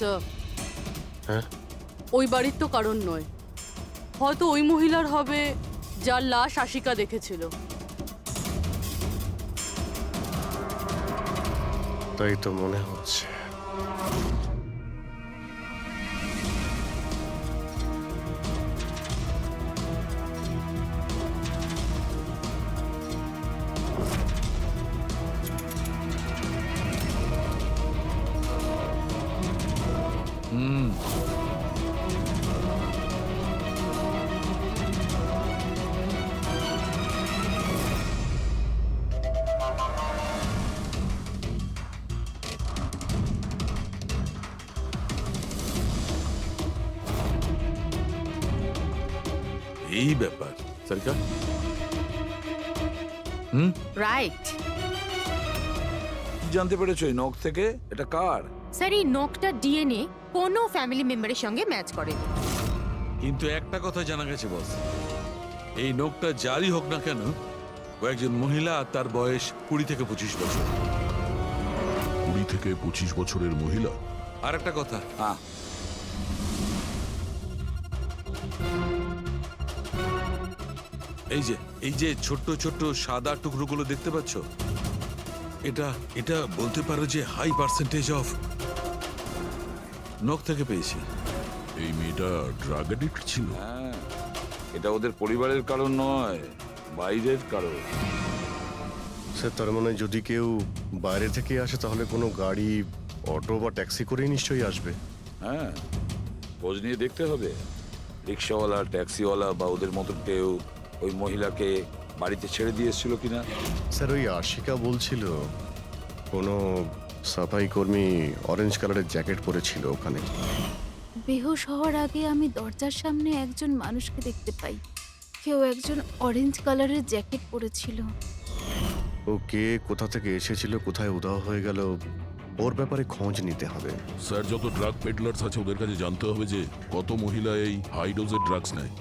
Sir, হ্যাঁ, ওই বাড়ির তো কারণ নয়, হয়তো ওই মহিলার হবে যার লাশ আশিকা দেখেছিল। তাই তো মনে হচ্ছে। এই ব্যাপার সরকার। রাইট জানতে পেরেছো এই নখ থেকে এটা কার? স্যার, এই নখটা ডিএনএ কোনো ফ্যামিলি মেম্বারের সঙ্গে ম্যাচ করেনি। কিন্তু একটা কথা জানা গেছে বস, এই নখটা যারই হোক না কেন, ও একজন মহিলা আর তার বয়স 20 থেকে 25 বছর। 20 থেকে 25 বছরের মহিলা? আর একটা কথা, এই যে ছোট্ট ছোট্ট সাদা টুকরোগুলো দেখতে পাচ্ছ, এটা এটা বলতে পারো যে হাই পার্সেন্টেজ অফ নখ থেকে পেয়েছি। এই মেয়েটা ড্রাগ অ্যাডিক্ট ছিল? হ্যাঁ, এটা ওদের পরিবারের কারণ নয়, বাইরের কারণ। স্যার, তার মানে যদি কেউ বাইরে থেকে আসে তাহলে কোনো গাড়ি, অটো বা ট্যাক্সি করেই নিশ্চয়ই আসবে। হ্যাঁ, খোঁজ নিয়ে দেখতে হবে রিক্সাওয়ালা, ট্যাক্সিওয়ালা বা ওদের মতো কেউ ওই মহিলাকে বাড়িতে ছেড়ে দিয়ে এসেছিল কিনা। স্যার, ওই আশিকা বলছিল কোনো সাফাই কর্মী অরেঞ্জ কালারের জ্যাকেট পরেছিল ওখানে। বেহুশ হওয়ার আগে আমি দরজার সামনে একজন মানুষকে দেখতে পাই, কেউ একজন অরেঞ্জ কালারের জ্যাকেট পরেছিল। ও কে, কোথা থেকে এসেছিল, কোথায় উধাও হয়ে গেল, ওর ব্যাপারে খোঁজ নিতে হবে। স্যার, যত ড্রাগ পেডলার্স আছে ওদের কাছে জানতে হবে যে কত মহিলা এই হাই ডোজের ড্রাগস নেয়।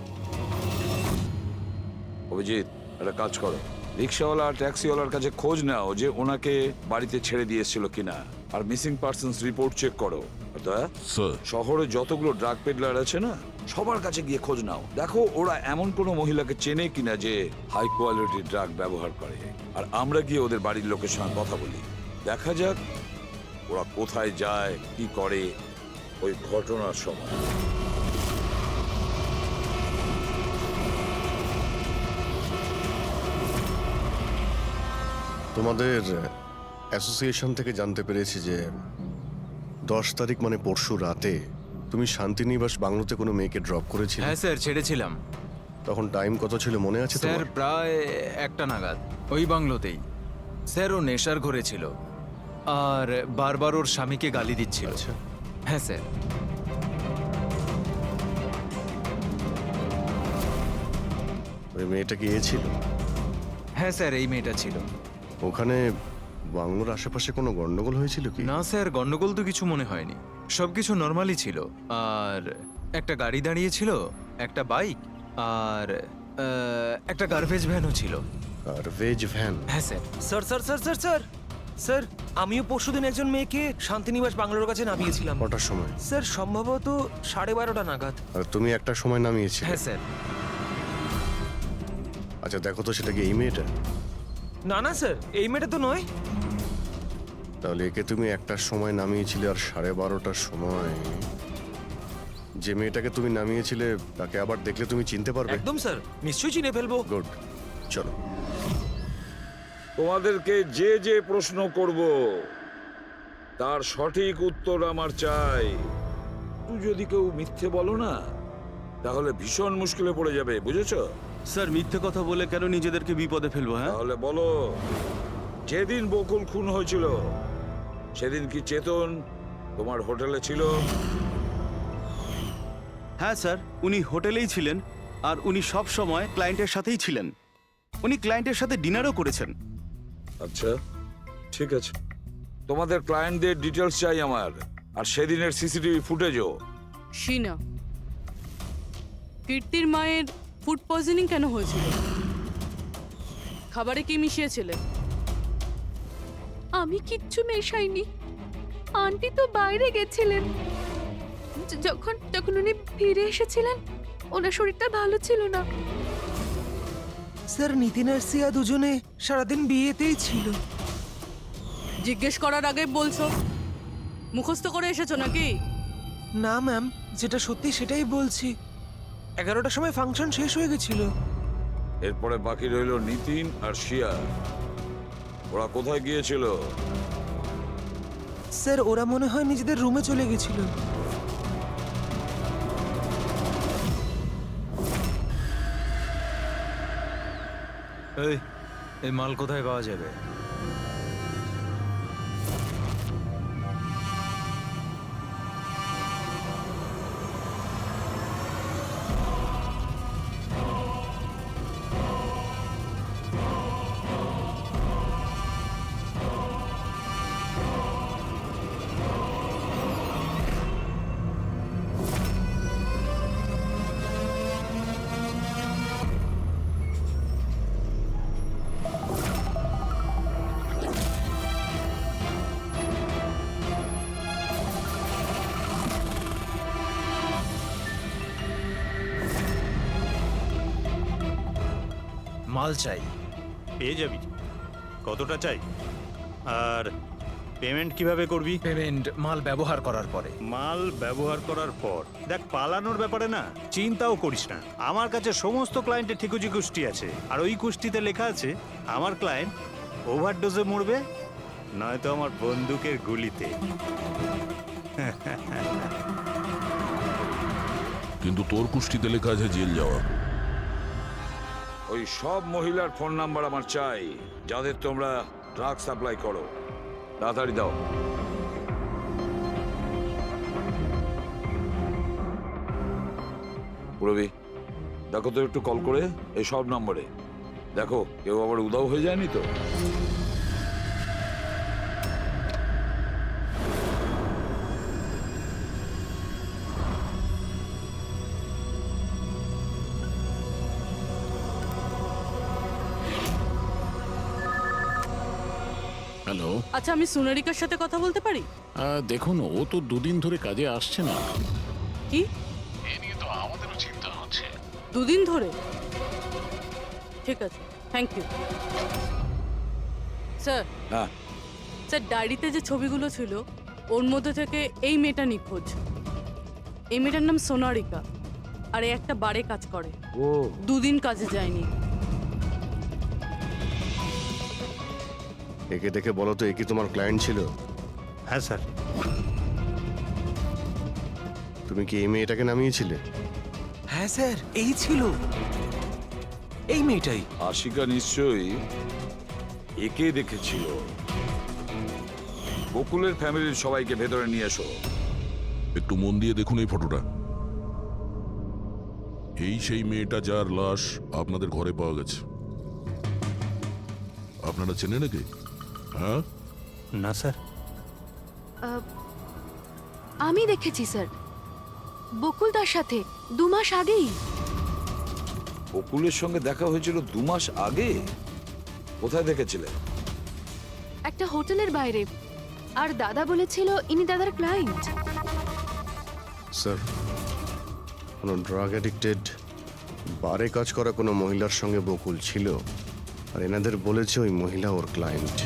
অভিজিৎ, একটা কাজ করো, রিক্সাওয়ালা আর ট্যাক্সিওয়ালার কাছে খোঁজ নাও যে ওনাকে বাড়িতে ছেড়ে দিয়ে এসেছিল কিনা, আর মিসিং পার্সনস রিপোর্ট চেক করো। দয়া, স্যার, শহরে যতগুলো ড্রাগ পেডলার আছে না, সবার কাছে গিয়ে খোঁজ নাও, দেখো ওরা এমন কোনো মহিলাকে চেনে কিনা যে হাই কোয়ালিটির ড্রাগ ব্যবহার করে। আর আমরা গিয়ে ওদের বাড়ির লোকের সঙ্গে কথা বলি, দেখা যাক ওরা কোথায় যায়, কি করে ওই ঘটনার সময়। তোমাদের অ্যাসোসিয়েশন থেকে জানতে পেরেছি যে 10 তারিখ মানে পরশু রাতে তুমি শান্তিনিবাস বাংলোতে কোনো মেয়েকে ড্রপ করেছিলে। হ্যাঁ স্যার, ছেড়েছিলাম। তখন টাইম কত ছিল মনে আছে স্যার তোমার? প্রায় 1টা নাগাদ, ওই বাংলোতেই। স্যার, ও নেশার ঘরে ছিল আর বারবার ওর স্বামীকে গালি দিচ্ছিল। আচ্ছা, হ্যাঁ স্যার। ওই মেয়েটা কি এ ছিল? হ্যাঁ স্যার, এই মেয়েটা ছিল। ওখানে বাংলোর আশেপাশে কোনো গন্ডগোল হয়েছিল কি? না স্যার, গন্ডগোল তো কিছু মনে হয়নি, সবকিছু নর্মালি ছিল। আর একটা গাড়ি দাঁড়িয়ে ছিল, একটা বাইক, আর একটা গার্বেজ ভ্যানও ছিল। Garbage van? হ্যাঁ sir. Sir sir sir sir sir sir, আমিও পরশুদিন একজন মেয়েকে শান্তিনিবাস বাংলোর কাছে নামিয়েছিলাম। কটার সময়? স্যার, সম্ভবত 12:30 নাগাদ। আর তুমি একটা সময় নামিয়েছিলে? হ্যাঁ স্যার। আচ্ছা, দেখো তো সেটা কি এই মেয়েটা? না না স্যার, এই মেয়েটা তো নয়। তাহলে একে তুমি একটার সময় নামিয়েছিলে, আর 12:30টার সময় যে মেয়েটাকে তুমি নামিয়েছিলে তাকে আবার দেখলে তুমি চিনতে পারবে? একদম স্যার, নিশ্চয়ই চিনে ফেলবো। গুড, চলো। তোমাদেরকে যে যে প্রশ্ন করব তার সঠিক উত্তর আমার চাই। তুই যদি কেউ মিথ্যে বলো না, তাহলে ভীষণ মুশকিলে পড়ে যাবে, বুঝেছো? স্যার, মিথ্যে কথা বলে কেন নিজেদেরকে বিপদে ফেলবো? হ্যাঁ, তাহলে বলো, যেদিন বকুল খুন হয়েছিল সেদিন কি চেতন তোমার হোটেলে ছিল? হ্যাঁ স্যার, উনি হোটেলেই ছিলেন আর উনি সব সময় ক্লায়েন্টের সাথেই ছিলেন। উনি ক্লায়েন্টের সাথে ডিনারও করেছেন। আচ্ছা, ঠিক আছে, তোমাদের ক্লায়েন্টদের ডিটেলস চাই আমার, আর সেদিনের সিসিটিভি ফুটেজও। শিনা, কীর্তির মায়ের ফুড পয়জনিং কেন হয়েছিল? খাবারে কি মিশিয়েছিলে? আমি কিচ্ছু মেশাইনি, আন্টি তো বাইরে গেছিলেন। যখন যখন উনি ফিরে এসেছিলেন ওনার শরীরটা ভালো ছিল না। স্যার নিতিন আর সিয়া দুজনে সারাদিন বিয়েতেই ছিল। জিজ্ঞেস করার আগে বলছো, মুখস্থ করে এসেছো নাকি? না ম্যাম, যেটা সত্যি সেটাই বলছি। 11টার সময় ফাংশন শেষ হয়ে গেছিল। এরপরে বাকি রইল নিতিন আর শিয়া। ওরা কোথায় গিয়েছিল? স্যার ওরা মনে হয় নিজেদের রুমে চলে গেছিল। এই মাল কোথায় পাওয়া যাবে? মাল চাই। পেয়ে যাবি। কতটা চাই? আর পেমেন্ট কিভাবে করবি? পেমেন্ট মাল ব্যবহার করার পরে। মাল ব্যবহার করার পর দেখ, পালানোর ব্যাপারে না চিন্তাও করিস না। আমার কাছে সমস্ত ক্লায়েন্টের ঠিকুজি কুষ্টি আছে, আর ওই কুষ্টিতে লেখা আছে আমার ক্লায়েন্ট ওভারডোজে মরবে, নয়তো আমার বন্দুকের গুলিতে। কিন্তু তোর কুষ্টিতে লেখা আছে জেল যাওয়া। ওই সব মহিলার ফোন নাম্বার আমার চাই, যাদের তোমরা ড্রাগ সাপ্লাই করো। তাড়াতাড়ি দাও। পুরবি, দেখো তো একটু কল করে এই সব নম্বরে। দেখো কেউ আবার উধাও হয়ে যায়নি তো। হ্যালো, আচ্ছা, আমি সোনারিকার সাথে কথা বলতে পারি? দেখুন ও তো দুদিন ধরে কাজে আসছে না। কি? এ নিয়ে তো আমাদেরও চিন্তা হচ্ছে। দুদিন ধরে? ঠিক আছে, থ্যাংক ইউ স্যার। হ্যাঁ, স্যার, ডায়েরিতে যে ছবিগুলো ছিল ওর মধ্যে থেকে এই মেয়েটা নিখোঁজ। এই মেয়েটার নাম সোনারিকা, আর এই একটা বারে কাজ করে। ও দুদিন কাজে যায়নি। একে দেখে বলো তো, এ কি তোমার ক্লায়েন্ট ছিল? হ্যাঁ স্যার। তুমি কি এই মেয়েটাকে নামিয়েছিলে? হ্যাঁ স্যার, এই ছিল, এই মেয়েটাই। আশিকা নিশ্চয়ই একে দেখেছিল। বকুলের ফ্যামিলির সবাইকে ভেতরে নিয়ে এসো। একটু মন দিয়ে দেখুন এই ফটোটা। এই সেই মেয়েটা যার লাশ আপনাদের ঘরে পাওয়া গেছে। আপনারা চেনেন নাকি? হ্যাঁ, না স্যার। আমি দেখেছি স্যার, বকুল তার সাথে 2 মাস আগেই। বকুলের সঙ্গে দেখা হয়েছিল 2 মাস আগে? কোথায় দেখেছিলে? একটা হোটেলের বাইরে, আর দাদা বলেছিল ইনি দাদার ক্লায়েন্ট। স্যার, কোনো ড্রাগ অ্যাডিক্টেড বারে কাজ করা কোনো মহিলার সঙ্গে বকুল ছিল, আর এনাদের বলেছে ওই মহিলা ওর ক্লায়েন্ট।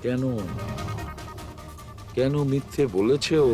কেন কেন মিথ্যে বলেছে ও?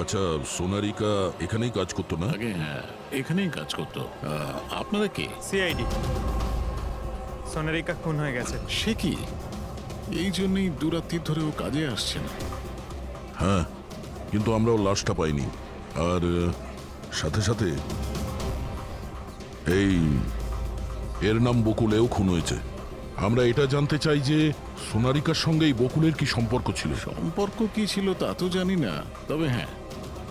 আচ্ছা, সোনারিকা এখানেই কাজ করতো না? আগে হ্যাঁ, এখানেই কাজ করতো। আপনারা কে? সিআইডি। সোনারিকা খুন হয়ে গেছে। সে কি? এই জন্যই দুরাত্রি ধরে ও কাজে আসছে না। হ্যাঁ, কিন্তু আমরাও লাশটা পাইনি। আর সাথে সাথে এই এর নাম বকুল, এও খুন হয়েছে। আমরা এটা জানতে চাই যে সোনারিকার সঙ্গে এই বকুলের কি সম্পর্ক ছিল? সম্পর্ক কি ছিল তা তো জানি না, তবে হ্যাঁ,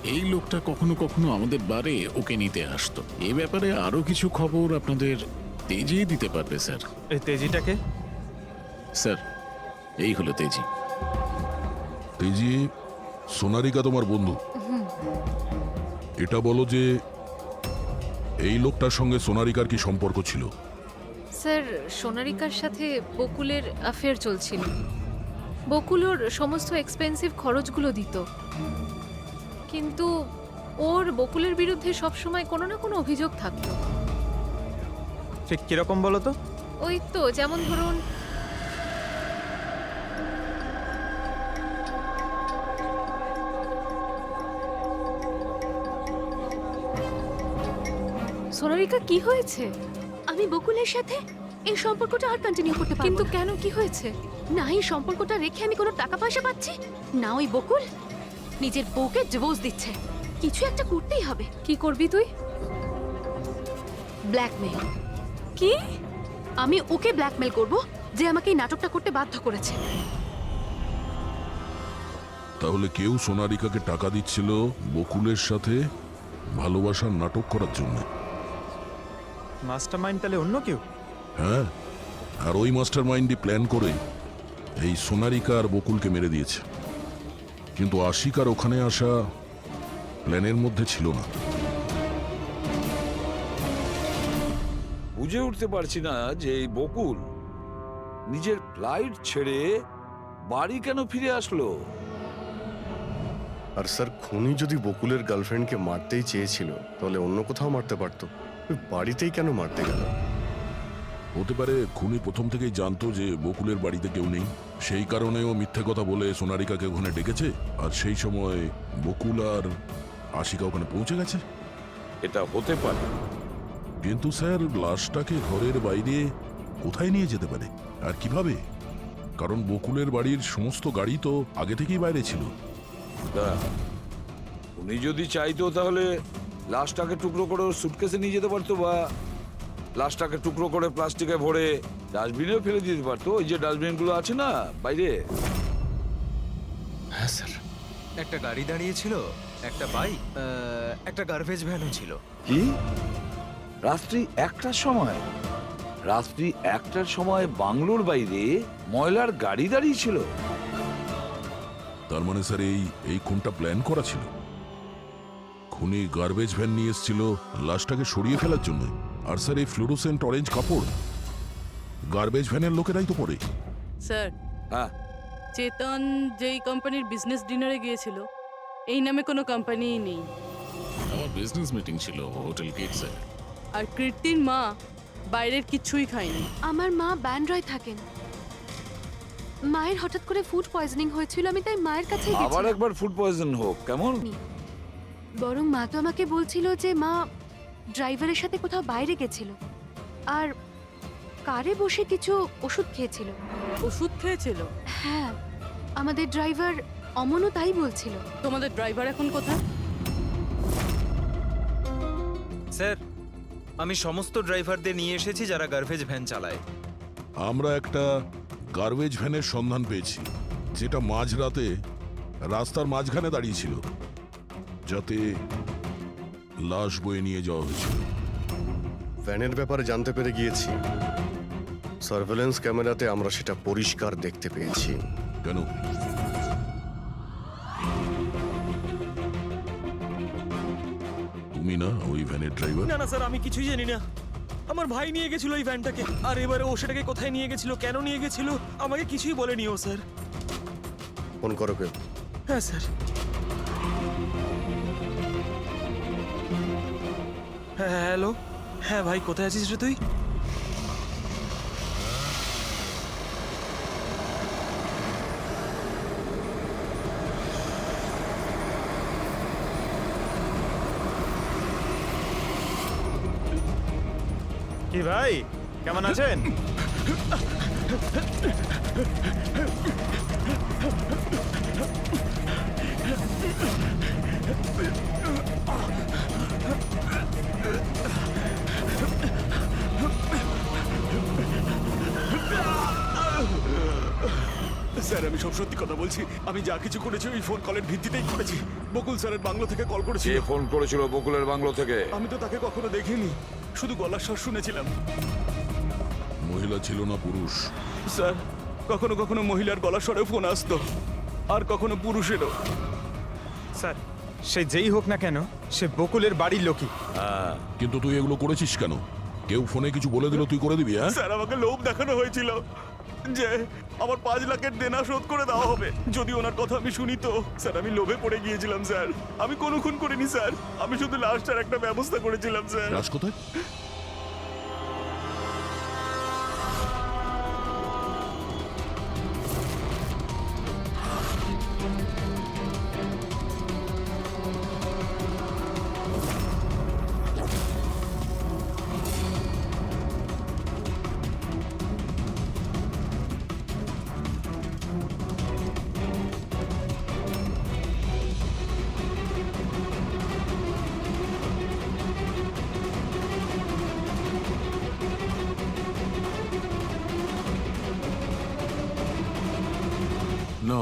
এই লোকটা কখনো কখনো আমাদের বারে ওকে নিতে আসতো। এ ব্যাপারে আরো কিছু খবর আপনাদের তেজি দিতে পারবে স্যার। এই তেজিটাকে স্যার, এই হলো তেজি। তেজি, সোনারিকা তোমার বন্ধু। এটা বলো যে এই লোকটার সঙ্গে সোনারিকার কি সম্পর্ক ছিল? স্যার, সোনারিকার সাথে বকুলের অ্যাফেয়ার চলছিল। বকুল ওর সমস্ত এক্সপেন্সিভ খরচগুলো দিত, কিন্তু ওর বকুলের বিরুদ্ধে সবসময় কোনো না কোনো অভিযোগ থাকতো। ঠিক কিরকম বলো তো? ওই তো যেমন ধরুন, সোনারিকা কি হয়েছে? আমি বকুলের সাথে এই সম্পর্কটা আর কন্টিনিউ করতে পারবো কিন্তু না। কেন, কি হয়েছে? না এই সম্পর্কটা রেখে আমি কোনো টাকা পয়সা পাচ্ছি না, ওই বকুল নিজের বউকে ডিভোর্স দিচ্ছে। কিছু একটা করতেই হবে। কি করবি তুই? ব্ল্যাকমেল। কি? আমি ওকে ব্ল্যাকমেল করব যে আমাকে এই নাটকটা করতে বাধ্য করেছে। তাহলে কেউ সোনারিকাকে টাকা দিচ্ছিল বকুলের সাথে ভালোবাসার নাটক করার জন্য। মাস্টার মাইন্ড তাহলে অন্য কেউ? হ্যাঁ, আর ওই মাস্টার মাইন্ডই প্ল্যান করে এই সোনারিকা আর বকুলকে মেরে দিয়েছে। কিন্তু আশিকার ওখানে আসা প্ল্যানের মধ্যে ছিল না। বুঝে উঠতে পারছি না যে এই বকুল নিজের ফ্লাইট ছেড়ে বাড়ি কেন ফিরে আসলো। আর স্যার, খুনি যদি বকুলের গার্লফ্রেন্ডকে মারতেই চেয়েছিল তাহলে অন্য কোথাও মারতে পারতো, ওই বাড়িতেই কেন মারতে গেল? হতে পারে খুনি প্রথম থেকেই জানতো যে বকুলের বাড়িতে কেউ নেই, সেই কারণে ও মিথ্যে কথা বলে সোনারিকাকে ওখানে ডেকেছে, আর সেই সময় বকুল আর আশিকা ওখানে পৌঁছে গেছে। এটা হতে পারে, কিন্তু স্যার, লাশটাকে ঘরের বাইরে কোথায় নিয়ে যেতে পারে আর কিভাবে? কারণ বকুলের বাড়ির সমস্ত গাড়ি তো আগে থেকেই বাইরে ছিল। উনি যদি চাইতো তাহলে লাশটাকে টুকরো করে ওর সুটকেসে নিয়ে যেতে পারতো, বা লাশটাকে টুকরো করে প্লাস্টিকে ভরে ডাস্টবিনেও ফেলে দিতে পারতো। ওই যে ডাস্টবিনগুলো আছে না বাইরে। হ্যাঁ স্যার। একটা গাড়ি দাঁড়িয়ে ছিল, একটা বাইক, একটা গার্বেজ ভ্যানও ছিল। কি রাত্রি 1টার সময়? রাত্রি 1টার সময় বাংলোর বাইরে ময়লার গাড়ি দাঁড়িয়ে ছিল? তার মানে স্যার এই খুনটা প্ল্যান করা ছিল। খুনি গার্বেজ ভ্যান নিয়ে এসেছিল লাশটাকে সরিয়ে ফেলার জন্য। আর স্যার, এই ফ্লুরোসেন্ট অরেঞ্জ কাপড় গার্বেজ ভ্যানের লোকেরাই তো পরে। স্যার, হ্যাঁ, চেতন যেই কোম্পানির বিজনেস ডিনারে গিয়েছিল এই নামে কোনো কোম্পানিই নেই। আমার বিজনেস মিটিং ছিল হোটেল গেটসে। আর কীর্তির মা বাইরের কিছুই খায়নি। আমার মা ব্যান্ড্রয় থাকেন। মায়ের হঠাৎ করে ফুড পয়জনিং হয়েছিল, আমি তাই মায়ের কাছে আবার গেছিলাম। একবার ফুড পয়জন হোক কেমন? বরং মা তো আমাকে বলছিল যে মা ড্রাইভারের সাথে কোথাও বাইরে গেছিল আর কারে বসে কিছু ওষুধ খেয়েছিল। ওষুধ খেয়েছিল? হ্যাঁ, আমাদের ড্রাইভার অমনও তাই বলছিল। তোমাদের ড্রাইভার এখন কোথায়? স্যার, আমি সমস্ত ড্রাইভারদের নিয়ে এসেছি যারা গার্বেজ ভ্যান চালায়। আমরা একটা গার্বেজ ভ্যানের সন্ধান পেয়েছি, যেটা মাঝরাতে রাস্তার মাঝখানে দাঁড়িয়েছিল, যাতে লাশ বয়ে নিয়ে যাওয়া হয়েছিল। ভ্যানের ব্যাপারে জানতে পেরে গিয়েছি। সার্ভেলেন্স ক্যামেরাতে আমরা সেটা পরিষ্কার দেখতে পেয়েছি। কেন? তুমি না ওই ভ্যানের ড্রাইভার? না না স্যার, আমি কিছুই জানি না। আমার ভাই নিয়ে গেছিল এই ভ্যানটাকে, আর এবারে ও সেটাকে কোথায় নিয়ে গেছিল, কেন নিয়ে গেছিল, আমাকে কিছুই বলেনি ও স্যার। ফোন করো কেউ? হ্যাঁ স্যার। হ্যাঁ হ্যালো, হ্যাঁ ভাই কোথায় আছিস রে তুই? কি ভাই, কেমন আছেন? স্যার, আমি সব সত্যি কথা বলছি। আমি যা কিছু করেছি ওই ফোন কলের ভিত্তিতেই করেছি। বকুল স্যারের বাংলো থেকে কল কে করেছিল। ফোন করেছিল বকুলের বাংলো থেকে? আমি তো তাকে কখনো দেখিনি, শুধু গলার স্বর শুনেছিলাম। মহিলা ছিল না পুরুষ? স্যার, কখনো কখনো মহিলার গলার স্বরে ফোন আসতো, আর কখনো পুরুষেরও। স্যার, সে যেই হোক না কেন, সে বকুলের বাড়ির লোকই। হ্যাঁ, কিন্তু তুই এগুলো করেছিস কেন? কেউ ফোনে কিছু বলে দিল তুই করে দিবি? হ্যাঁ, স্যার, আমাকে লোভ দেখানো হয়েছিল যে আমার 5 লাখের দেনা শোধ করে দেওয়া হবে যদি ওনার কথা আমি শুনি। তো স্যার, আমি লোভে পড়ে গিয়েছিলাম স্যার। আমি কোনো খুন করিনি স্যার, আমি শুধু লাশটার একটা ব্যবস্থা করেছিলাম স্যার। লাশ কোথায়? না,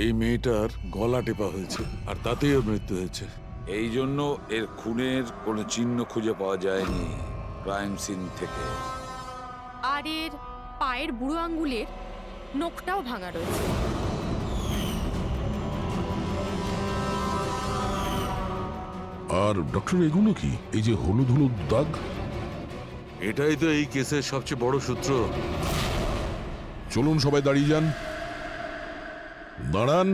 এই মেয়েটার গলা টেপা হয়েছে আর তাতেই ওর মৃত্যু হয়েছে। এই জন্য এর খুনের কোনো চিহ্ন খুঁজে পাওয়া যায়নি ক্রাইম সিন থেকে। আর এর পায়ের বুড়ো আঙ্গুলের নখটাও ভাঙা রয়েছে। আর ডক্টর এগুলো কি? এই যে হলুদ হলুদ দাগ? এটাই তো এই কেসের সবচেয়ে বড় সূত্র। চলুন সবাই দাঁড়িয়ে যান। দাঁড়ান।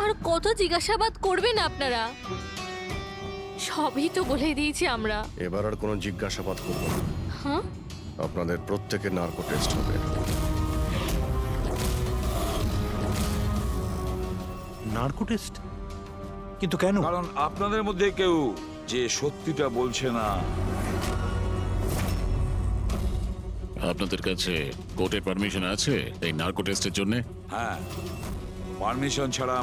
আর কত জিজ্ঞাসাবাদ করবেন আপনারা? সবই তো বলে দিয়েছি আমরা। এবার আর কোনো জিজ্ঞাসাবাদ করব না। হ্যাঁ, আপনাদের প্রত্যেকের নার্কো টেস্ট হবে। Narco test? কিন্তু কেন? কারণ আপনাদের মধ্যে কেউ যে সত্যিটা বলছে না। আপনাদের কাছে কোর্টের পারমিশন আছে এই নার্কো টেস্টের জন্য? হ্যাঁ, পারমিশন ছাড়া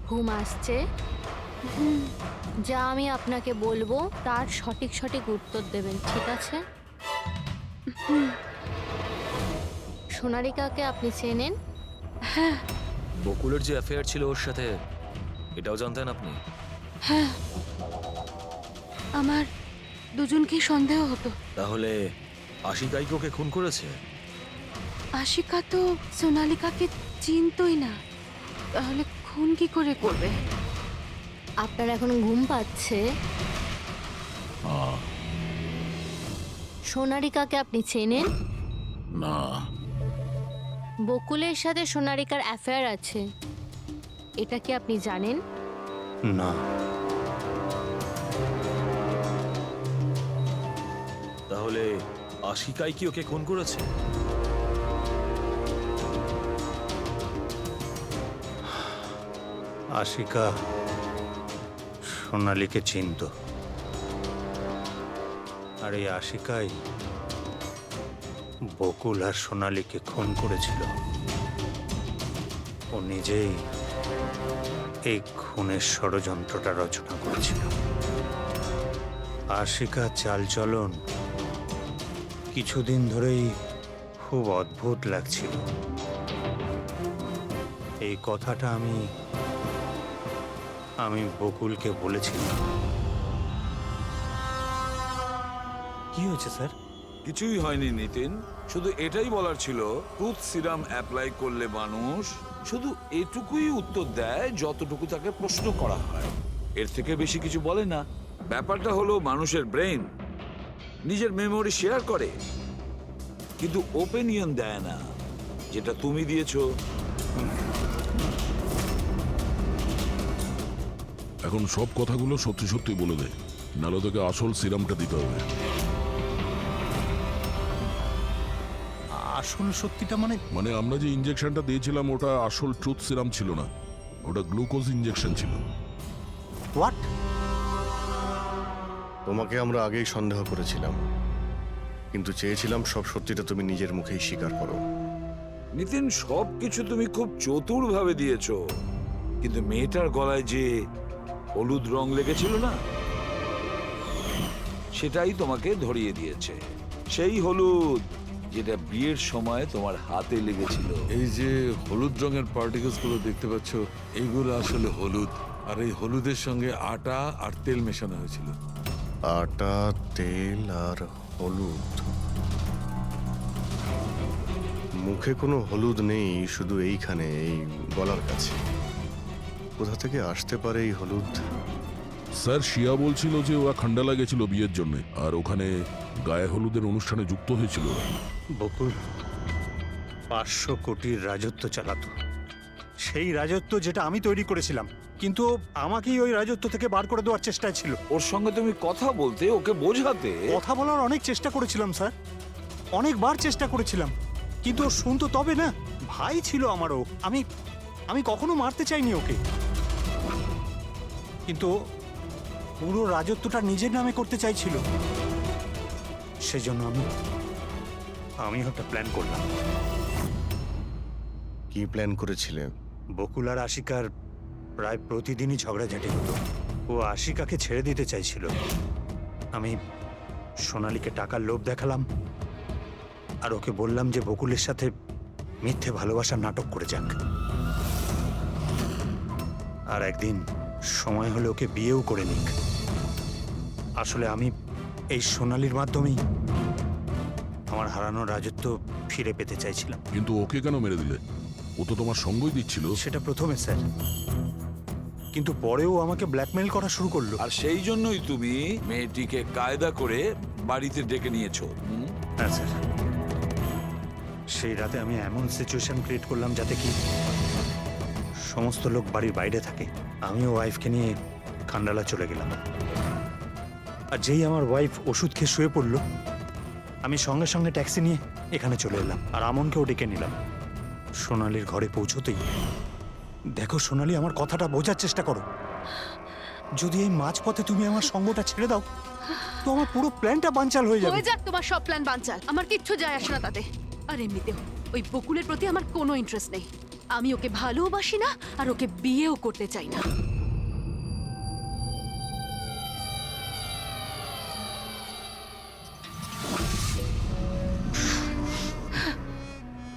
ঘুম আসছে। যা আমি আপনাকে বলবো তার সঠিক সঠিক উত্তর দেবেন, ঠিক আছে? সোনারিকাকে আপনি চেনেন? বকুলের যে অ্যাফেয়ার ছিল ওর সাথে, এটাও জানতেন আপনি? হ্যাঁ, আমার দুজনকেই সন্দেহ হতো। তাহলে আশিকাই কি ওকে খুন করেছে? আশিকা তো সোনালিকাকে চিনতই না, তাহলে খুন কি করে করবে? আপনার এখন ঘুম পাচ্ছে? সোনারিকাকে আপনি চেনেন? না। বকুলের সাথে সোনারিকার অ্যাফেয়ার আছে, এটা কি আপনি জানেন? না। তাহলে আশিকাই কি ওকে খুন করেছে? আশিকা সোনালীকে চিনত, আর এই আশিকাই বকুল আর সোনালীকে খুন করেছিল। ও নিজেই এই খুনের ষড়যন্ত্রটা রচনা করেছিল। আশিকা চালচলন কিছুদিন ধরেই খুব অদ্ভুত লাগছিল। এই কথাটা আমি বকুলকে বলেছিলাম। কি হয়েছে স্যার? কিছুই হয়নি নিতিন, শুধু এটাই বলার ছিল টুথ সিরাম অ্যাপ্লাই করলে মানুষ শুধু এটুকুই উত্তর দেয় যতটুকু তাকে প্রশ্ন করা হয়, এর থেকে বেশি কিছু বলে না। ব্যাপারটা হলো মানুষের ব্রেন নিজের মেমোরি শেয়ার করে, কিন্তু ওপিনিয়ন দেয় না, যেটা তুমি দিয়েছো। এখন সব কথাগুলো সত্যি সত্যি বলে দে, নাহলে তোকে আসল সিরামটা দিতে হবে। আসল সত্যিটা মানে আমরা যে ইনজেকশনটা দিয়েছিলাম ওটা আসল ট্রুথ সিরাম ছিল না, ওটা গ্লুকোজ ইনজেকশন ছিল। হোয়াট? তোমাকে আমরা আগেই সন্দেহ করেছিলাম, কিন্তু চেয়েছিলাম সব সত্যিটা তুমি নিজের মুখেই স্বীকার করো। নিতিন, সবকিছু তুমি খুব চতুর ভাবে দিয়েছো, কিন্তু মেয়েটার গলায় যে হলুদ রং লেগেছিল না, সেটাই তোমাকে ধরিয়ে দিয়েছে। সেই হলুদ যেটা বিয়ের সময় তোমার হাতে লেগেছিল। এই যে হলুদ রঙের পার্টিকেলস গুলো দেখতে পাচ্ছ, এইগুলো আসলে হলুদ। আর এই হলুদের সঙ্গে আটা আর তেল মেশানো হয়েছিল। আটা, তেল আর হলুদ। মুখে কোনো হলুদ নেই, শুধু এইখানে, এই গলার কাছে। কোথা থেকে আসতে পারে এই হলুদ? স্যার, শিয়া বলছিল যে ওরা খান্ডালা গেছিল বিয়ের জন্য, আর ওখানে গায়ে হলুদের অনুষ্ঠানে যুক্ত হয়েছিল ওরা। বকুল 500 কোটির রাজত্ব চালাতো, সেই রাজত্ব যেটা আমি তৈরি করেছিলাম, কিন্তু আমাকেই ওই রাজত্ব থেকে বার করে দেওয়ার চেষ্টায় ছিল। ওর সঙ্গে তুমি কথা বলতে, ওকে বোঝাতে। কথা বলার অনেক চেষ্টা করেছিলাম স্যার, অনেকবার চেষ্টা করেছিলাম, কিন্তু ও শুনতো তবে না। ভাই ছিল আমারও, আমি কখনো মারতে চাইনি ওকে, কিন্তু ও পুরো রাজত্বটা নিজের নামে করতে চাইছিল। সেজন্য আমি একটা প্ল্যান করলাম। কি প্ল্যান করেছিলে? বকুল আর আশিকার প্রায় প্রতিদিনই ঝগড়াঝাটি হতো। ও আশিকাকে ছেড়ে দিতে চাইছিল। আমি সোনালীকে টাকার লোভ দেখালাম, আর ওকে বললাম যে বকুলের সাথে মিথ্যে ভালোবাসার নাটক করে যাক। আর একদিন সময় হলে ওকে বিয়েও করে নিক। আসলে আমি এই সোনালীর মাধ্যমেই আমার হারানো রাজত্ব ফিরে পেতে চাইছিলাম। কিন্তু ওকে কেন মেরে দিলে? ও তো তোমার সঙ্গই দিচ্ছিল। সেটা প্রথমে স্যার, কিন্তু পরেও আমাকে ব্ল্যাকমেল করা শুরু করলো। আর সেই জন্যই তুমি মেয়েটিকে কায়দা করে বাড়িতে ডেকে নিয়েছো। হ্যাঁ স্যার, সেই রাতে আমি এমন সিচুয়েশন ক্রিয়েট করলাম যাতে কি সমস্ত লোক বাড়ির বাইরে থাকে। আমিও ওয়াইফকে নিয়ে খান্ডালা চলে গেলাম, আর যেই আমার ওয়াইফ ওষুধ খেয়ে শুয়ে পড়লো, আমি সঙ্গে সঙ্গে ট্যাক্সি নিয়ে এখানে চলে এলাম, আর আমনকেও ডেকে নিলাম। সোনালীর ঘরে পৌঁছতেই, দেখো সোনালী, আমার কথাটা বোঝার চেষ্টা করো। যদি এই মাঝপথে তুমি আমার সঙ্গটা ছেড়ে দাও, তো আমার পুরো প্ল্যানটা বানচাল হয়ে যাবে। হয়ে যাক তোমার সব প্ল্যান বানচাল, আমার কিচ্ছু যায় আসে না তাতে। আর এমনিতেও ওই বকুলের প্রতি আমার কোনো ইন্টারেস্ট নেই। আমি ওকে ভালোবাসি না, আর ওকে বিয়েও করতে চাই না।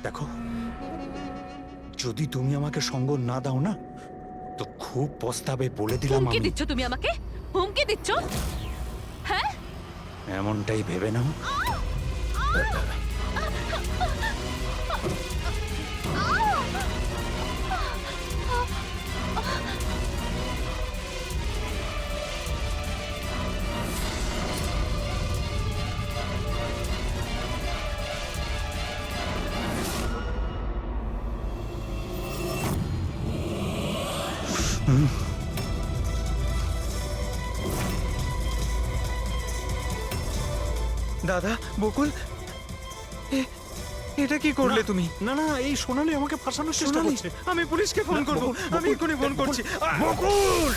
দেখো, যদি তুমি আমাকে সঙ্গ না দাও না, তো খুব পস্তাবে, বলে দিলাম। হুমকি আমি দিচ্ছ তুমি আমাকে? হুমকি দিচ্ছ? হ্যাঁ, এমনটাই ভেবে নাও। দাদা, বকুল, এটা কি করলে তুমি? না না, এই সোনালী আমাকে ফাঁসানোর চেষ্টা সোনালী, করছে। আমি পুলিশকে ফোন করব। আমি এক্ষুনি ফোন করছি। বকুল!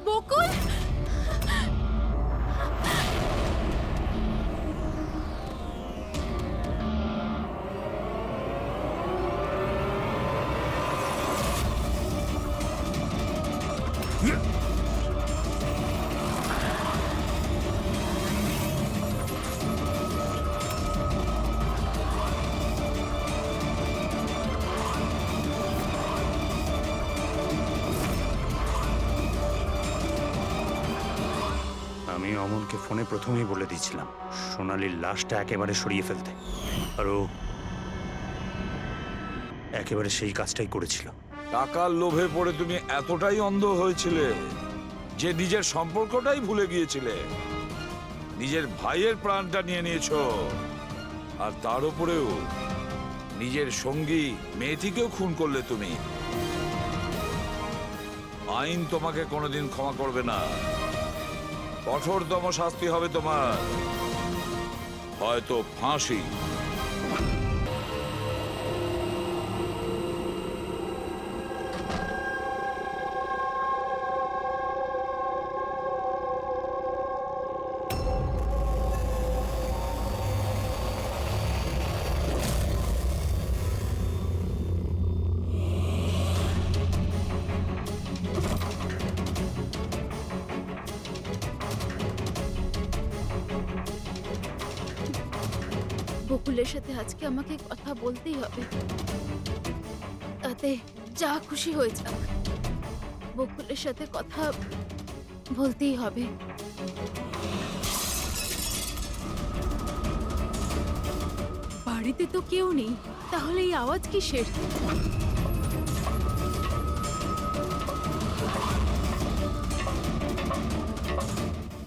বকুল! আমি অমনকে ফোনে প্রথমেই বলে দিয়েছিলাম সোনালীর লাশটা একেবারে সরিয়ে ফেলতে, আর ও একেবারে সেই কাজটাই করেছিল। টাকার লোভে পড়ে তুমি এতটাই অন্ধ হয়েছিলে যে নিজের সম্পর্কটাই ভুলে গিয়েছিলে। নিজের ভাইয়ের প্রাণটা নিয়ে নিয়েছো, আর তার উপরেও নিজের সঙ্গী মেয়েটিকেও খুন করলে তুমি। আইন তোমাকে কোনোদিন ক্ষমা করবে না। কঠোরতম শাস্তি হবে তোমার, হয়তো ফাঁসি। বকুলের সাথে আজকে আমাকে কথা বলতেই হবে। তাতে যা খুশি হয়ে যাক, বকুলের সাথে কথা বলতেই হবে। বাড়িতে তো কেউ নেই, তাহলে এই আওয়াজ কিসের?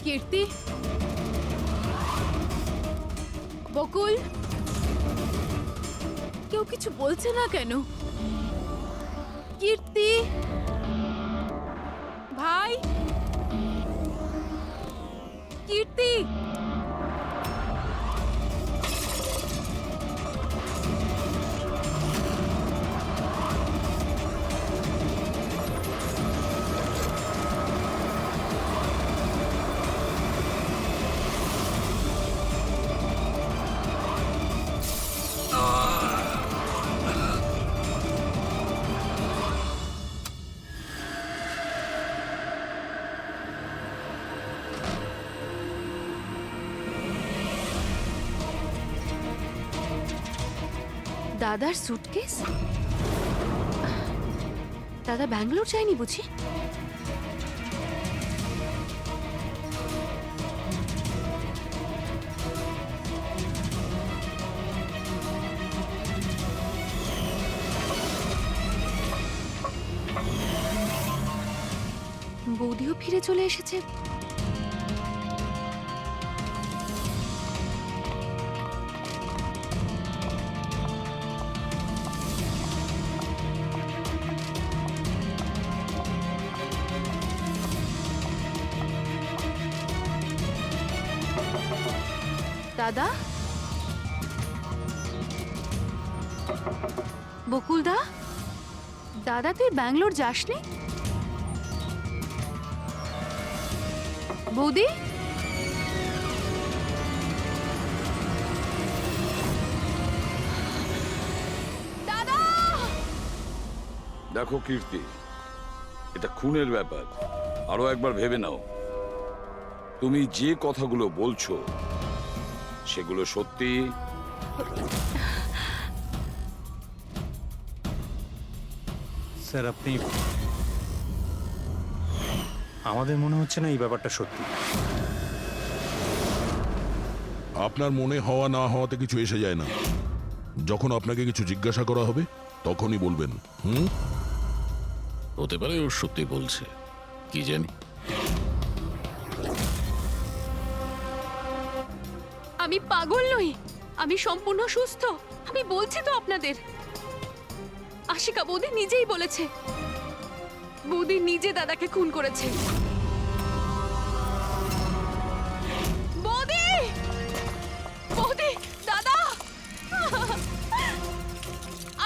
কীর্তি, বকুল, কেউ কিছু বলছে না কেন? কীর্তি ভাই, কীর্তি, দাদার সুটকেস? দাদা ব্যাঙ্গালোর যায়নি বুঝি? বৌদিও ফিরে চলে এসেছে। দাদা, বকুলদা, দাদা তুই ব্যাঙ্গালোর যাসনি? বৌদি, দাদা! দেখো কীর্তি, এটা খুনের ব্যাপার, আরো একবার ভেবে নাও। তুমি যে কথাগুলো বলছো সেগুলো সত্যি? স্যার আপনি, আমাদের মনে হচ্ছে না এই ব্যাপারটা সত্যি। আপনার মনে হওয়া না হওয়াতে কিছু এসে যায় না। যখন আপনাকে কিছু জিজ্ঞাসা করা হবে তখনই বলবেন। হতে পারে ও সত্যি বলছে, কি জানি। আমি পাগল নই, আমি সম্পূর্ণ সুস্থ। আমি বলছি তো আপনাদের, আশিকা বৌদি নিজেই বলেছে, বৌদি নিজে দাদাকে খুন করেছে। বৌদি, বৌদি, দাদা,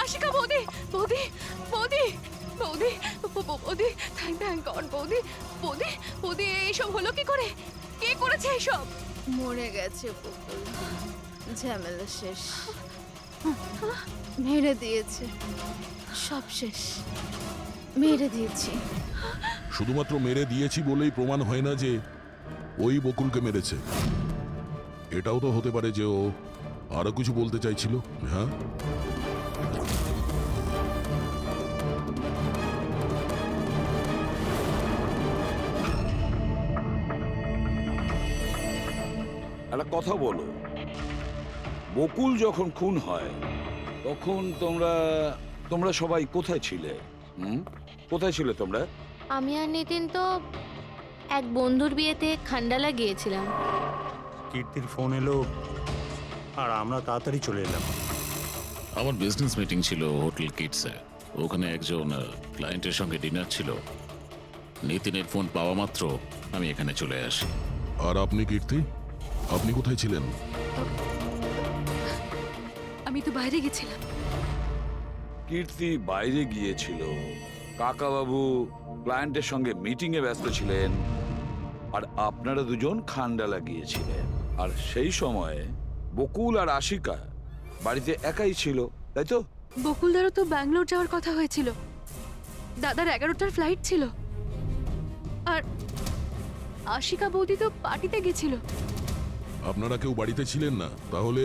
আশিকা বৌদি, বৌদি, বৌদি, বৌদি, বৌদি, থ্যাংক গড বৌদি, বৌদি, বৌদি, এইসব হলো কি করে? কে করেছে এইসব? মরে গেছে বকুল, ঝামেলা শেষ, মেরে দিয়েছে, সব শেষ, মেরে দিয়েছি। শুধুমাত্র মেরে দিয়েছি বলেই প্রমাণ হয় না যে ওই বকুলকে মেরেছে। এটাও তো হতে পারে যে ও আরো কিছু বলতে চাইছিল। হ্যাঁ, একটা কথা বলো, বকুল যখন খুন হয় তখন তোমরা সবাই কোথায় ছিলে? কোথায় ছিলে তোমরা? আমি আর নিতিন তো এক বন্ধুর বিয়েতে খান্ডালা গিয়েছিলাম। কীর্তির ফোন এলো আর আমরা তাড়াতাড়ি চলে এলাম। আমার বিজনেস মিটিং ছিল হোটেল কিটসে। ওখানে একজন ক্লায়েন্টের সঙ্গে ডিনার ছিল। নিতিনের ফোন পাওয়া মাত্র আমি এখানে চলে আসি। আর আপনি কীর্তি, আপনি কোথায় ছিলেন? আমি তো বাইরে গেছিলাম। কীর্তি বাইরে গিয়েছিল, কাকাবাবু ক্লায়েন্টের সঙ্গে মিটিংয়ে ব্যস্ত ছিলেন, আর আপনারা দুজন খান্ডালা গিয়েছিলেন। আর সেই সময়ে বকুল আর আশিকা বাড়িতে একাই ছিল, তাই তো? বকুলদারও তো ব্যাঙ্গালোর যাওয়ার কথা হয়েছিল, দাদার 11টার ফ্লাইট ছিল, আর আশিকা বৌদি তো পার্টিতে গেছিল। আপনারা কেউ বাড়িতে ছিলেন না, তাহলে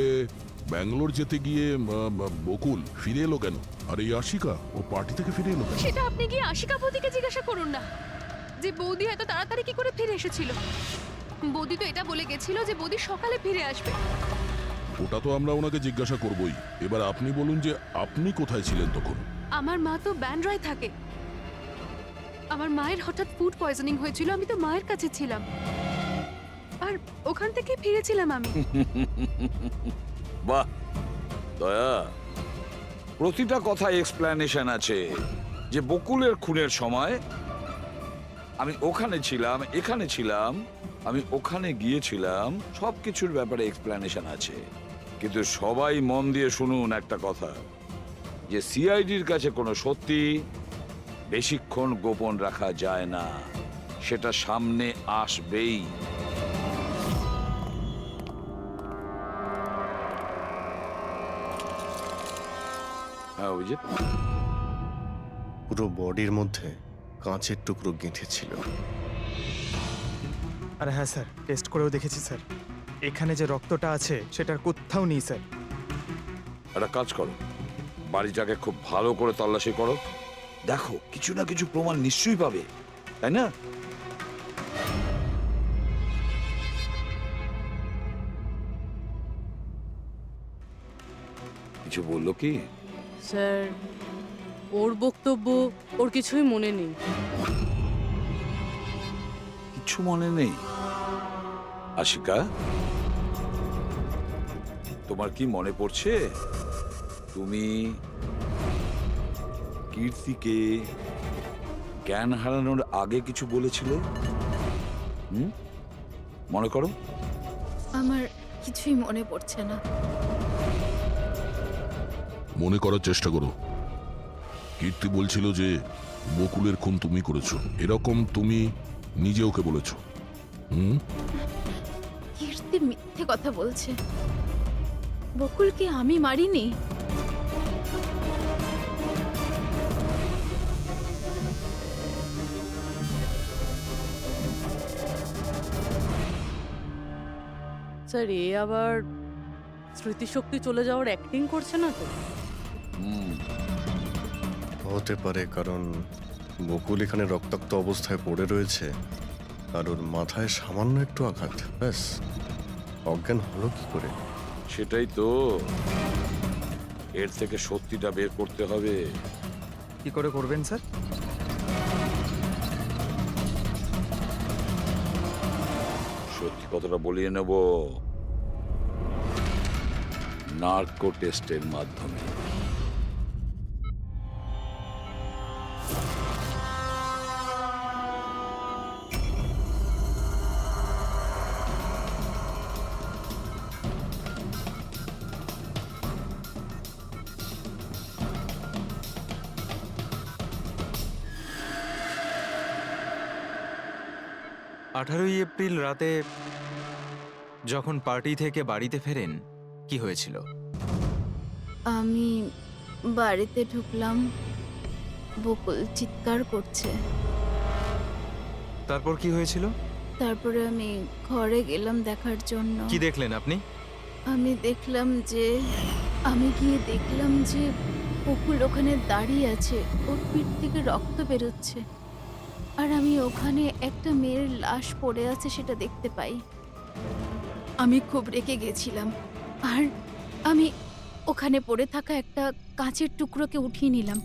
ব্যাঙ্গালোর যেতে গিয়ে বকুল ফিরে এলো কেন? আর এই আশিকা ও পার্টি থেকে ফিরে এলো কেন? সেটা আপনি গিয়ে আশিকা বৌদিকে জিজ্ঞাসা করুন না যে বৌদি এত তাড়াতাড়ি কি করে ফিরে এসেছিল। বৌদি তো এটা বলে গেছিল যে বৌদি সকালে ফিরে আসবে। ওটা তো আমরা ওনাকে জিজ্ঞাসা করবই। এবার আপনি বলুন যে আপনি কোথায় ছিলেন তখন? আমার মা তো ব্যান্ড্রায় থাকে। আমার মায়ের হঠাৎ ফুড পয়জনিং হয়েছিল, আমি তো মায়ের কাছে ছিলাম আর ওখান থেকে ফিরেছিলাম আমি। বাহ দয়া, প্রতিটা কথা এক্সপ্লেনেশন আছে। যে বকুলের খুনের সময় আমি ওখানে ছিলাম, এখানে ছিলাম, আমি ওখানে গিয়েছিলাম, সবকিছুর ব্যাপারে এক্সপ্লেনেশন আছে। কিন্তু সবাই মন দিয়ে শুনুন একটা কথা, যে সিআইডির কাছে কোনো সত্যি বেশিক্ষণ গোপন রাখা যায় না, সেটা সামনে আসবেই। হ্যাঁ অভিজিৎ, পুরো বডির মধ্যে কাঁচের টুকরো গেঁথে ছিল। আর হ্যাঁ স্যার, টেস্ট করেও দেখেছি স্যার, এখানে যে রক্তটা আছে সেটার কোথাও নেই স্যার। একটা কাজ করো, বাড়িটাকে খুব ভালো করে তল্লাশি করো, দেখো কিছু না কিছু প্রমাণ নিশ্চয়ই পাবে, তাই না? কিছু বললো কি? স্যার, ওর বক্তব্য ওর কিছুই মনে নেই। কিছু মনে নেই? আশিকা, তোমার কি মনে পড়ছে তুমি কীর্তিকে জ্ঞান হারানোর আগে কিছু বলেছিলে? মনে করো। আমার কিছুই মনে পড়ছে না। মনে করার চেষ্টা করো। কীর্তি বলছিল যে বকুলের খুন তুমি করেছো, এরকম তুমি নিজে ওকে বলেছো। কীর্তি মিথ্যে কথা বলছে। বকুলকে আমি মারিনি। স্যার, এ আবার স্মৃতিশক্তি চলে যাওয়ার অ্যাক্টিং করছে না তো? হতে পারে, কারণ বকুল এখানে রক্তাক্ত অবস্থায় পড়ে রয়েছে আর ওর মাথায় সামান্য একটু আঘাত, ব্যাস অজ্ঞান হলো কি করে? সেটাই তো, এর থেকে সত্যিটা বের করতে হবে। কি করে করবেন স্যার? সত্যি কথাটা বলিয়ে নেব নার্কো টেস্টের মাধ্যমে। এপ্রিল রাতে যখন পার্টি থেকে বাড়িতে ফেরেন, কি হয়েছিল? আমি বাড়িতে ঢুকলাম, বকুল চিৎকার করছে। তারপর কি হয়েছিল? তারপরে আমি ঘরে গেলাম দেখার জন্য। কি দেখলেন আপনি? আমি গিয়ে দেখলাম যে বকুল ওখানে দাঁড়িয়ে আছে, ওর পিঠ থেকে রক্ত বেরোচ্ছে, আর আমি ওখানে একটা মেয়ের লাশ পড়ে আছে সেটা দেখতে পাই। আমি খুব রেগে গেছিলাম, আর আমি ওখানে পড়ে থাকা একটা কাঁচের টুকরোকে উঠিয়ে নিলাম।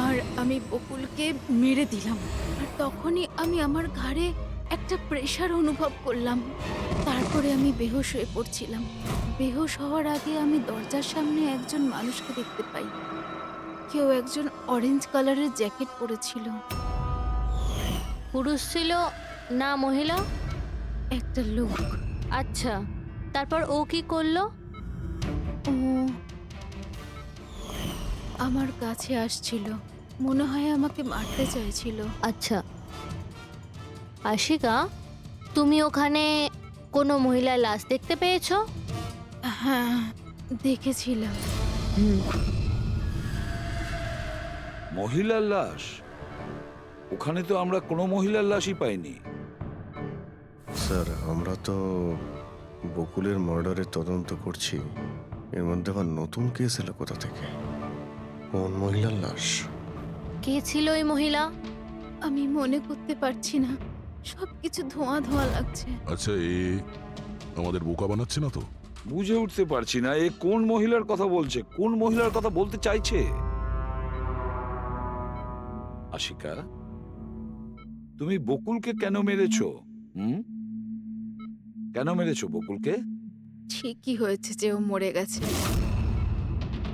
আর আমি বকুলকে মেরে দিলাম, আর তখনই আমি আমার ঘাড়ে একটা প্রেশার অনুভব করলাম। তারপরে আমি বেহুশ হয়ে পড়ছিলাম। বেহুশ হওয়ার আগে আমি দরজার সামনে একজন মানুষকে দেখতে পাই। কেউ একজন অরেঞ্জ কালারের জ্যাকেট পরেছিল। পুরুষ ছিল না মহিলা? একটা লোক। আচ্ছা, তারপর ও কি করলো? ও আমার কাছে আসছিল, মনে হয় আমাকে মারতে চাইছিল। আচ্ছা আশিকা, তুমি ওখানে কোনো মহিলার লাশ দেখতে পেয়েছো? হ্যাঁ, দেখেছিলাম। মহিলার লাশ? ওখানে তো আমরা কোনো মহিলার লাশই পাইনি। স্যার আমরা তো বকুলের মার্ডারের তদন্ত করছি, এর মধ্যে আবার নতুন কেস এলো কোথা থেকে? কোন মহিলার লাশ? কে ছিল ওই মহিলা? আমি মনে করতে পারছি না, সবকিছু ধোঁয়া ধোঁয়া লাগছে। আচ্ছা, এ আমাদের বোকা বানাচ্ছে না তো? বুঝে উঠতে পারছি না এ কোন মহিলার কথা বলছে, কোন মহিলার কথা বলতে চাইছে। আশিকা, তুমি বকুলকে কেন মেরেছো? কেন মেরেছো বকুলকে? ঠিকই হয়েছে যে ও মরে গেছে।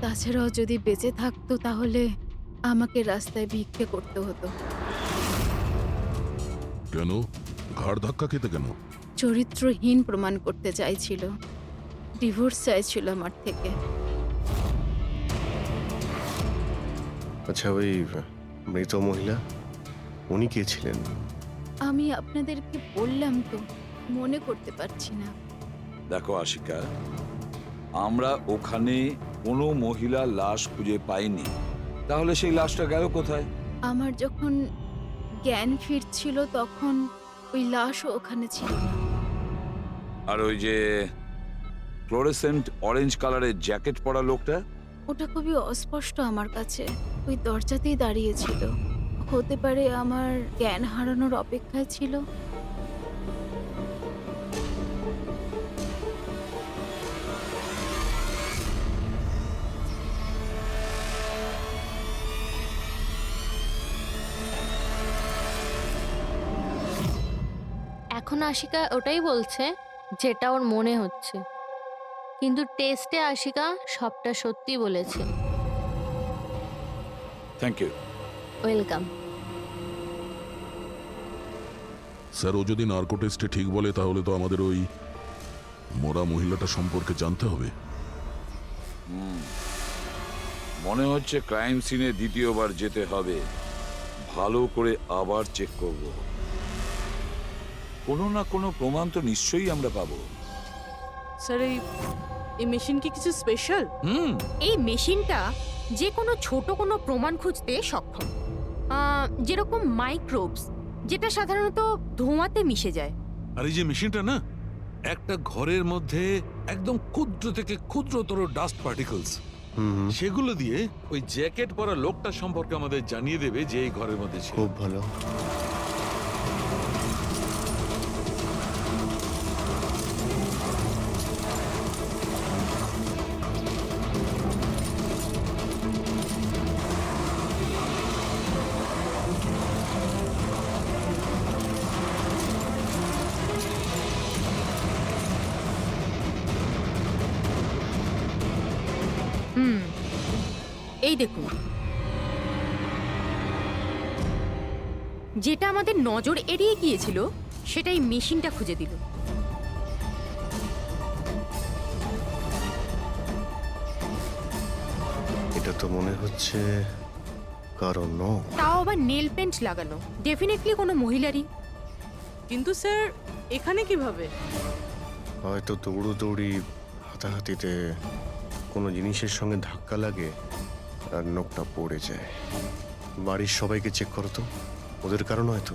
তাছাড়াও যদি বেঁচে থাকতো তাহলে আমাকে রাস্তায় ভিক্ষে করতে হতো। কেন? ঘাড় ধাক্কা খেতে কেন? চরিত্রহীন প্রমাণ করতে চাইছিল, ডিভোর্স চাইছিল আমার থেকে। আচ্ছা, ওই মৃত মহিলা উনি কে ছিলেন? আমি আপনাদেরকে বললাম তো, মনে করতে পারছি না। দেখো আশিকা, আমরা ওখানে কোনো মহিলা লাশ খুঁজে পাইনি, তাহলে সেই লাশটা গেল কোথায়? আমার যখন জ্ঞান ফিরছিল তখন ওই লাশও ওখানে ছিল না। আর ওই যে ফ্লোরেসেন্ট অরেঞ্জ কালারের জ্যাকেট পরা লোকটা? ওটা খুবই অস্পষ্ট আমার কাছে, ওই দরজাতেই দাঁড়িয়েছিল। হতে পারে আমার জ্ঞান হারানোর অপেক্ষায় ছিল। এখন আশিকা ওটাই বলছে যেটা ওর মনে হচ্ছে, কিন্তু টেস্টে আশিকা সবটা সত্যি বলেছে। Thank you. ওয়েলকাম। স্যার, ও যদি নার্কো টেস্টে ঠিক বলে তাহলে তো আমাদের ওই মরা মহিলাটা সম্পর্কে জানতে হবে। মনে হচ্ছে ক্রাইম সিনে দ্বিতীয়বার যেতে হবে, ভালো করে আবার চেক করব। কোনো না কোনো প্রমাণ তো নিশ্চয়ই আমরা পাবো। স্যার এই মেশিন কি কিছু স্পেশাল? এই মেশিনটা যে কোনো ছোট কোনো প্রমাণ খুঁজতে সক্ষম, যেরকম মাইক্রোবস, যেটা সাধারণত ধোঁয়াতে মিশে যায়। আর এই যে মেশিনটা না, একটা ঘরের মধ্যে একদম ক্ষুদ্র থেকে ক্ষুদ্রতর ডাস্ট পার্টিকলস, সেগুলো দিয়ে ওই জ্যাকেট পরা লোকটা সম্পর্কে আমাদের জানিয়ে দেবে যে এই ঘরের মধ্যে ছিল। খুব ভালো। এই দেখুন, যেটা আমাদের নজর এড়িয়ে গিয়েছিল সেটাই মেশিনটা খুঁজে দিল। এটা তো মনে হচ্ছে কারণ নয়। তাও আবার নেল পেন্ট লাগানো, ডেফিনেটলি কোনো মহিলারই। কিন্তু স্যার এখানে কিভাবে? হয়তো দৌড়োদৌড়ি হাতাহাতিতে কোনো জিনিসের সঙ্গে ধাক্কা লাগে আর নখটা পড়ে যায়। বাড়ির সবাইকে চেক করো তো, ওদের কারণ হয়তো।